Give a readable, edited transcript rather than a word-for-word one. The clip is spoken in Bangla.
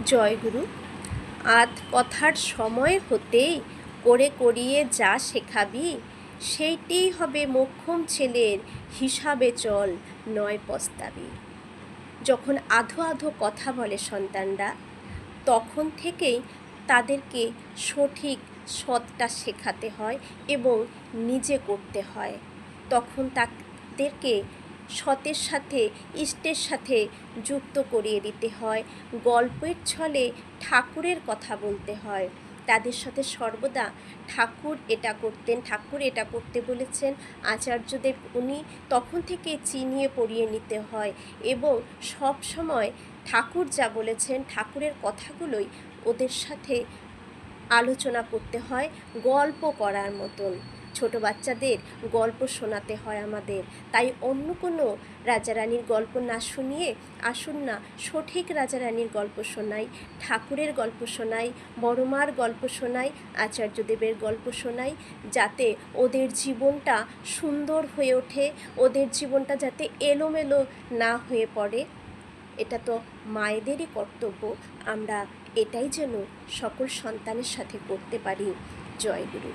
জয়গুরু। আধ কথার সময় হতেই করে করিয়ে যা শেখাবি, সেইটিই হবে মোক্ষম ছেলের, হিসাবে চল নয় পস্তাবি। যখন আধো আধো কথা বলে সন্তানরা, তখন থেকেই তাদেরকে সঠিক সৎটা শেখাতে হয় এবং নিজে করতে হয়। তখন তাদেরকে সতের সাথে ইষ্টের সাথে যুক্ত করিয়ে দিতে হয়। গল্পের ছলে ঠাকুরের কথা বলতে হয়। তাদের সাথে সর্বদা ঠাকুর এটা করতেন, ঠাকুর এটা করতে বলেছেন, আচার্যদেব উনি তখন থেকে চিনিয়ে পড়িয়ে নিতে হয় এবং সব সময় ঠাকুর যা বলেছেন ঠাকুরের কথাগুলোই ওদের সাথে আলোচনা করতে হয় গল্প করার মতন। ছোট বাচ্চাদের গল্প শোনাতে হয় আমাদের। তাই অন্য কোনো রাজারানির গল্প না শুনিয়ে আসুন না সঠিক রাজারানির গল্প শোনাই, ঠাকুরের গল্প শোনাই, বড়মার গল্প শোনাই, আচার্যদেবের গল্প শোনাই, যাতে ওদের জীবনটা সুন্দর হয়ে ওঠে, ওদের জীবনটা যাতে এলোমেলো না হয়ে পড়ে। এটা তো মায়েদেরই কর্তব্য, আমরা এটাই যেন সকল সন্তানের সাথে করতে পারি। জয়গুরু।